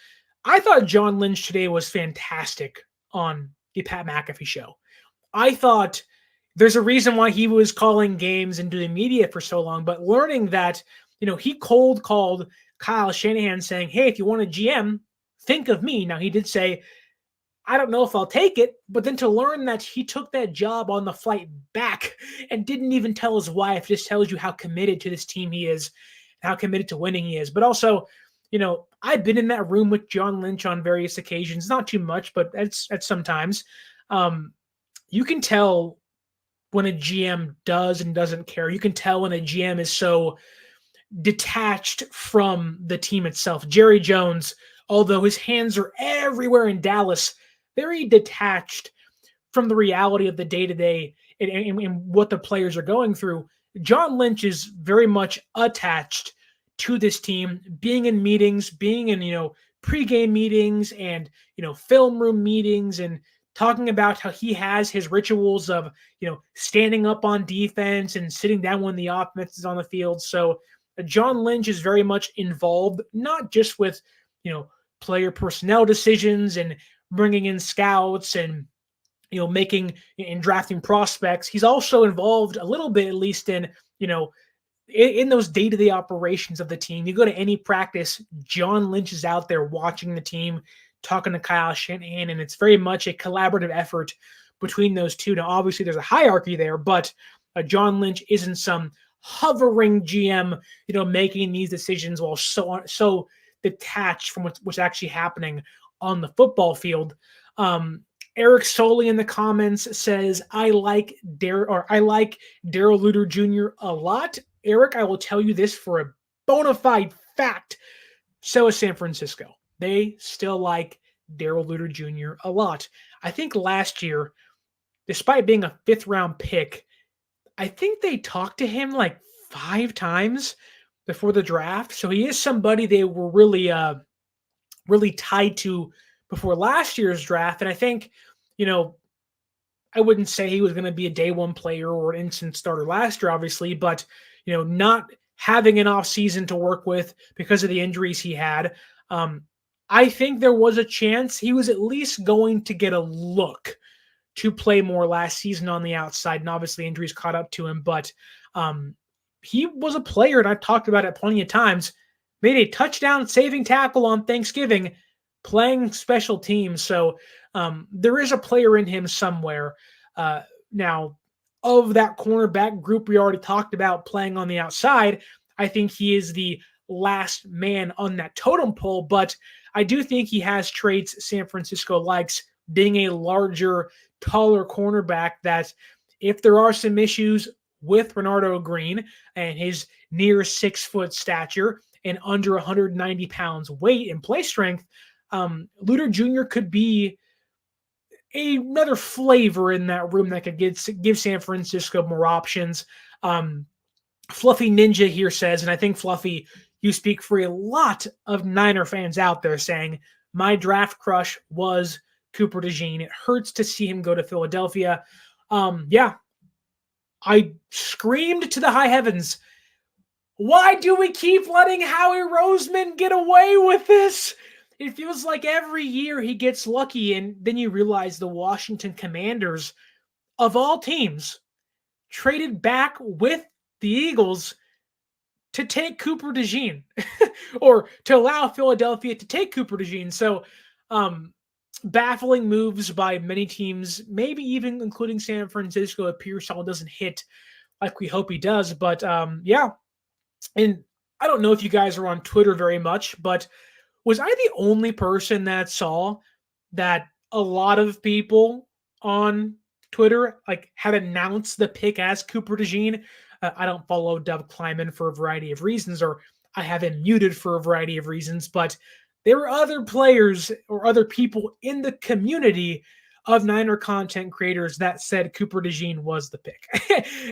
I thought John Lynch today was fantastic on the Pat McAfee show. I thought there's a reason why he was calling games and doing media for so long, but learning that, he cold called Kyle Shanahan saying, hey, if you want a GM, think of me. Now, he did say, I don't know if I'll take it, but then to learn that he took that job on the flight back and didn't even tell his wife, just tells you how committed to this team he is, how committed to winning he is. But also, I've been in that room with John Lynch on various occasions, not too much, but at sometimes. You can tell when a GM does and doesn't care. You can tell when a GM is so detached from the team itself. Jerry Jones, although his hands are everywhere in Dallas, very detached from the reality of the day-to-day and what the players are going through. John Lynch is very much attached to this team, being in meetings, being in, pregame meetings and, film room meetings and talking about how he has his rituals of, standing up on defense and sitting down when the offense is on the field. So John Lynch is very much involved, not just with, player personnel decisions and bringing in scouts and, making and drafting prospects. He's also involved a little bit, at least in, in those day-to-day operations of the team. You go to any practice, John Lynch is out there watching the team, talking to Kyle Shanahan, and it's very much a collaborative effort between those two. Now, obviously, there's a hierarchy there, but John Lynch isn't some hovering GM, making these decisions while so detached from what's actually happening on the football field. Eric Soley in the comments says, I like Darrell Luter Jr. a lot. Eric, I will tell you this for a bona fide fact. So is San Francisco. They still like Darrell Luter Jr. a lot. I think last year, despite being a 5th-round pick, I think they talked to him like 5 times before the draft. So he is somebody they were really tied to before last year's draft. And I think, I wouldn't say he was going to be a day one player or an instant starter last year, obviously, but, not having an off season to work with because of the injuries he had. I think there was a chance he was at least going to get a look to play more last season on the outside, and obviously injuries caught up to him, but he was a player, and I've talked about it plenty of times, made a touchdown saving tackle on Thanksgiving playing special teams. So there is a player in him somewhere. Now, of that cornerback group we already talked about playing on the outside, I think he is the last man on that totem pole, but I do think he has traits San Francisco likes, being a larger, taller cornerback that if there are some issues with Renardo Green and his near 6-foot stature and under 190 pounds weight and play strength, Luter Jr. could be another flavor in that room that could give San Francisco more options. Fluffy Ninja here says, and I think Fluffy, you speak for a lot of Niner fans out there, saying, my draft crush was Cooper DeJean. It hurts to see him go to Philadelphia. Yeah, I screamed to the high heavens, why do we keep letting Howie Roseman get away with this? It feels like every year he gets lucky, and then you realize the Washington Commanders, of all teams, traded back with the Eagles to take Cooper DeJean or to allow Philadelphia to take Cooper DeJean. So baffling moves by many teams, maybe even including San Francisco, if Pearsall doesn't hit like we hope he does. But yeah, and I don't know if you guys are on Twitter very much, but was I the only person that saw that a lot of people on Twitter had announced the pick as Cooper DeJean? I don't follow Dov Kleiman for a variety of reasons, or I have him muted for a variety of reasons, but there were other players or other people in the community of Niner content creators that said Cooper DeJean was the pick.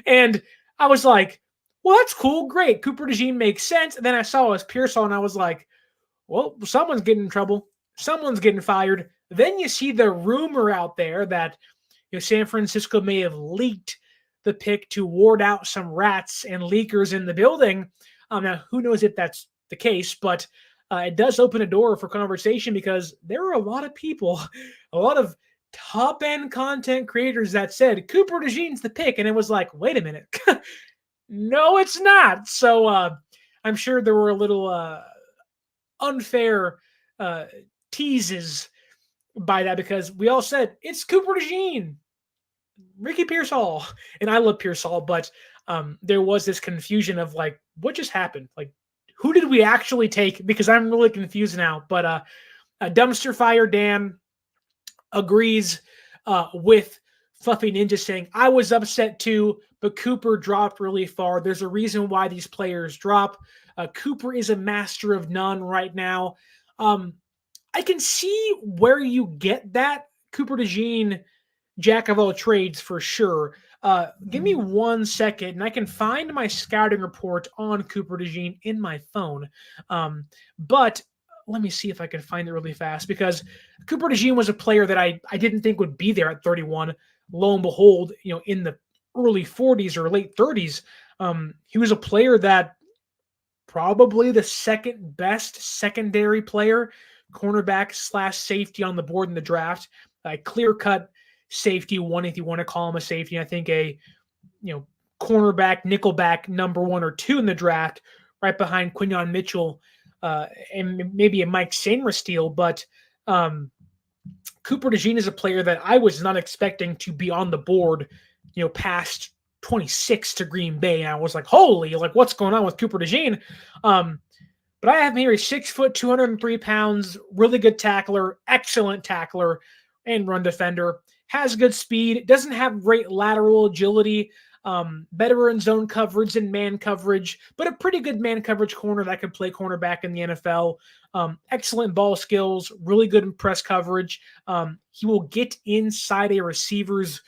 And I was like, well, that's cool. Great. Cooper DeJean makes sense. And then I saw it was Pearsall, and I was like, well, someone's getting in trouble. Someone's getting fired. Then you see the rumor out there that San Francisco may have leaked the pick to ward out some rats and leakers in the building. Now, who knows if that's the case, but it does open a door for conversation because there are a lot of people, a lot of top-end content creators that said Cooper DeJean's the pick, and it was like, wait a minute. No, it's not. So I'm sure there were a little unfair teases by that because we all said it's Cooper DeJean, Ricky Pearsall, and I love Pearsall, but there was this confusion of what just happened? Who did we actually take? Because I'm really confused now. But a Dumpster Fire Dan agrees with Fluffy Ninja, saying, I was upset too, but Cooper dropped really far. There's a reason why these players drop. Cooper is a master of none right now. I can see where you get that. Cooper DeJean, jack of all trades for sure. Give me 1 second, and I can find my scouting report on Cooper DeJean in my phone. But let me see if I can find it really fast, because Cooper DeJean was a player that I didn't think would be there at 31. Lo and behold, in the early 40s or late 30s, he was a player that probably the second best secondary player, cornerback / safety on the board in the draft. Clear-cut safety one, if you want to call him a safety. I think a cornerback, nickelback number 1 or 2 in the draft, right behind Quinyon Mitchell and maybe a Mike Sainristil. But Cooper DeJean is a player that I was not expecting to be on the board, past 26 to Green Bay. And I was like, holy, like what's going on with Cooper DeJean? But I have him here. He's 6 foot, 203 pounds, really good tackler, excellent tackler and run defender, has good speed, doesn't have great lateral agility, better in zone coverage than man coverage, but a pretty good man coverage corner that can play cornerback in the NFL. Excellent ball skills, really good in press coverage. He will get inside a receiver's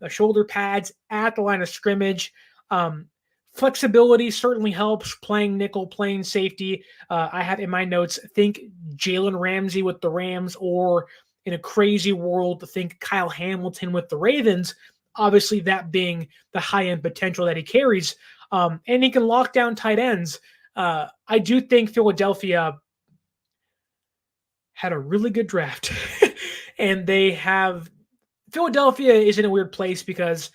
shoulder pads at the line of scrimmage. Flexibility certainly helps playing nickel, playing safety. I have in my notes, think Jalen Ramsey with the Rams, or in a crazy world, think Kyle Hamilton with the Ravens. Obviously, that being the high-end potential that he carries. And he can lock down tight ends. I do think Philadelphia had a really good draft. And Philadelphia is in a weird place because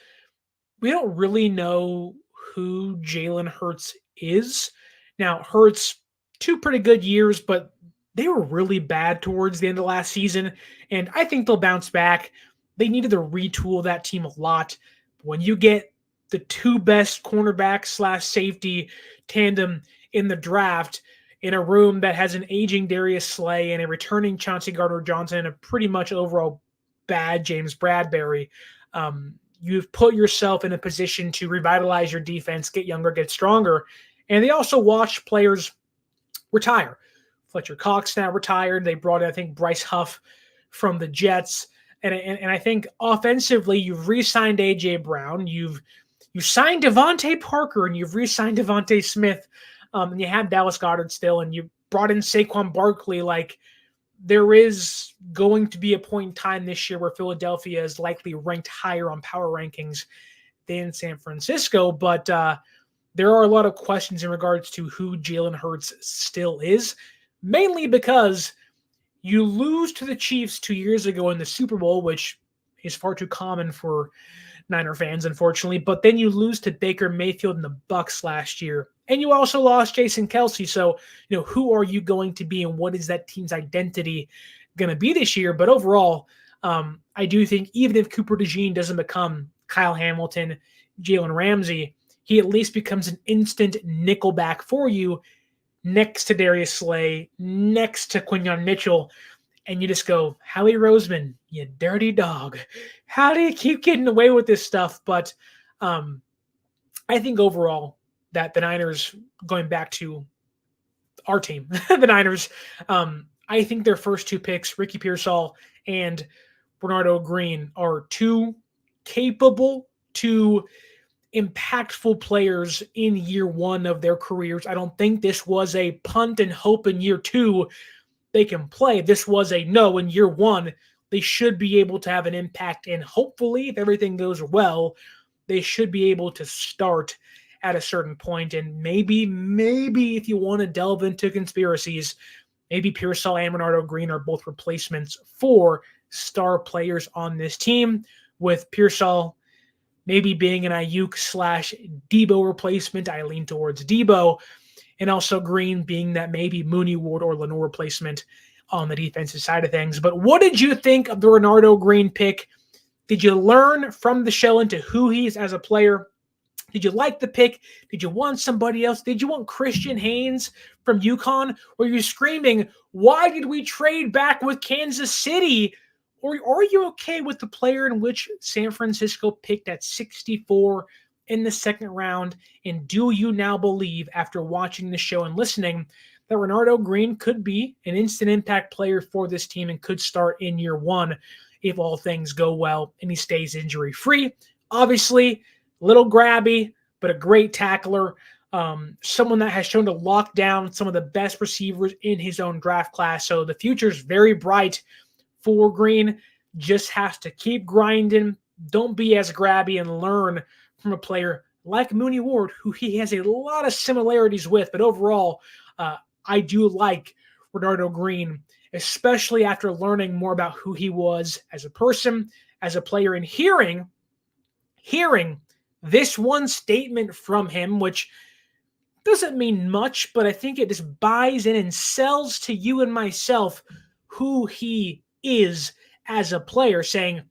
we don't really know who Jalen Hurts is. Now, Hurts, 2 pretty good years, but they were really bad towards the end of last season, and I think they'll bounce back. They needed to retool that team a lot. When you get the 2 best cornerback / safety tandem in the draft in a room that has an aging Darius Slay and a returning Chauncey Gardner-Johnson and a pretty much overall bad James Bradbury, you've put yourself in a position to revitalize your defense, get younger, get stronger. And they also watched players retire. Fletcher Cox now retired. They brought in, I think, Bryce Huff from the Jets. And I think offensively, you've re-signed A.J. Brown. You signed Devontae Parker, and you've re-signed Devontae Smith. And you have Dallas Goedert still, and you brought in Saquon Barkley. Like, there is going to be a point in time this year where Philadelphia is likely ranked higher on power rankings than San Francisco. But there are a lot of questions in regards to who Jalen Hurts still is, mainly because you lose to the Chiefs 2 years ago in the Super Bowl, which is far too common for Niner fans, unfortunately. But then you lose to Baker Mayfield and the Bucs last year. And you also lost Jason Kelce. So, who are you going to be and what is that team's identity going to be this year? But overall, I do think even if Cooper DeJean doesn't become Kyle Hamilton, Jalen Ramsey, he at least becomes an instant nickelback for you next to Darius Slay, next to Quinyon Mitchell. And you just go, Howie Roseman, you dirty dog. How do you keep getting away with this stuff? But I think overall that the Niners, going back to our team, the Niners, I think their first 2 picks, Ricky Pearsall and Renardo Green, are 2 capable, 2 impactful players in year 1 of their careers. I don't think this was a punt and hope in year 2 they can play. This was a no in year 1. They should be able to have an impact, and hopefully, if everything goes well, they should be able to start at a certain point. And maybe if you want to delve into conspiracies, maybe Pearsall and Renardo Green are both replacements for star players on this team, with Pearsall maybe being an Ayuk / Debo replacement. I lean towards Debo. And also Green being that maybe Mooney, Ward, or Lenore replacement on the defensive side of things. But what did you think of the Renardo Green pick? Did you learn from the show into who he is as a player? Did you like the pick? Did you want somebody else? Did you want Christian Haynes from UConn? Or are you screaming, why did we trade back with Kansas City? Or are you okay with the player in which San Francisco picked at 64 in the second round? And do you now believe, after watching the show and listening, that Renardo Green could be an instant impact player for this team and could start in year 1 if all things go well and he stays injury-free? Obviously, a little grabby, but a great tackler. Someone that has shown to lock down some of the best receivers in his own draft class. So the future is very bright for Green. Just has to keep grinding. Don't be as grabby and learn from a player like Mooney Ward, who he has a lot of similarities with. But overall, I do like Renardo Green, especially after learning more about who he was as a person, as a player, and hearing this one statement from him, which doesn't mean much, but I think it just buys in and sells to you and myself who he is as a player, saying,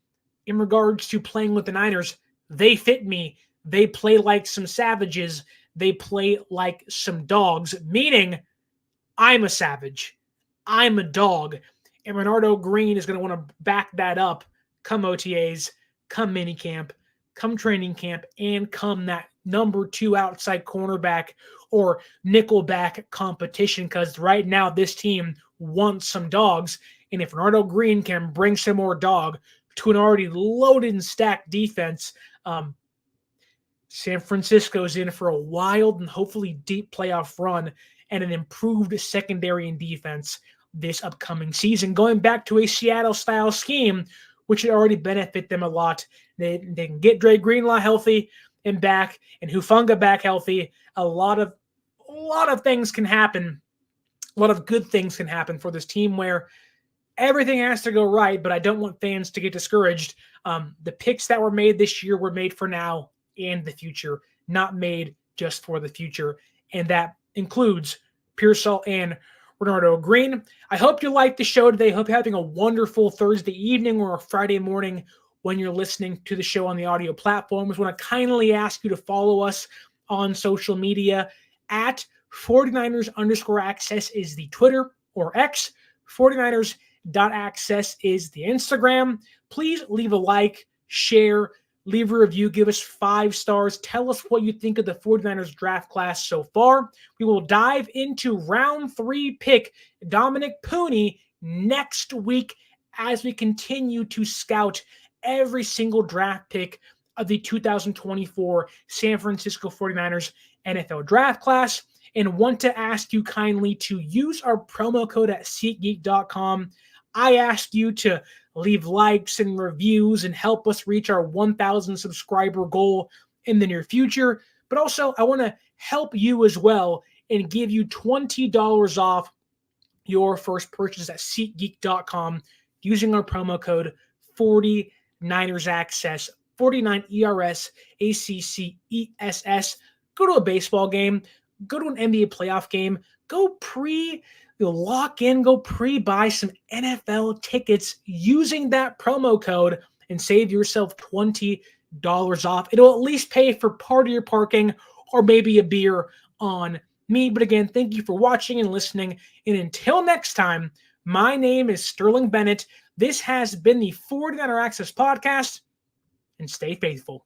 in regards to playing with the Niners, they fit me. They play like some savages. They play like some dogs, meaning I'm a savage. I'm a dog. And Renardo Green is going to want to back that up come OTAs, come minicamp, come training camp, and come that number 2 outside cornerback or nickelback competition. Because right now, this team wants some dogs. And if Renardo Green can bring some more dog to an already loaded and stacked defense, San Francisco's in for a wild and hopefully deep playoff run and an improved secondary and defense this upcoming season. Going back to a Seattle-style scheme, which would already benefit them a lot. They can get Dre Greenlaw healthy and back, and Hufanga back healthy. A lot of things can happen. A lot of good things can happen for this team where everything has to go right, but I don't want fans to get discouraged. The picks that were made this year were made for now and the future, not made just for the future. And that includes Pearsall and Renardo Green. I hope you liked the show today. I hope you're having a wonderful Thursday evening or a Friday morning when you're listening to the show on the audio platforms. I want to kindly ask you to follow us on social media at 49ers_access is the Twitter or X. 49ers.access is the Instagram. Please leave a like, share, leave a review, give us 5 stars. Tell us what you think of the 49ers draft class so far. We will dive into round 3 pick Dominic Pooney next week as we continue to scout every single draft pick of the 2024 San Francisco 49ers NFL draft class. And want to ask you kindly to use our promo code at SeatGeek.com. I ask you to leave likes and reviews and help us reach our 1,000 subscriber goal in the near future. But also, I want to help you as well and give you $20 off your first purchase at SeatGeek.com using our promo code 49ERSAccess, 49ERSACCESS. Go to a baseball game, go to an NBA playoff game, go lock in, go pre-buy some NFL tickets using that promo code and save yourself $20 off. It'll at least pay for part of your parking or maybe a beer on me. But again, thank you for watching and listening. And until next time, my name is Sterling Bennett. This has been the 49er Access Podcast, and stay faithful.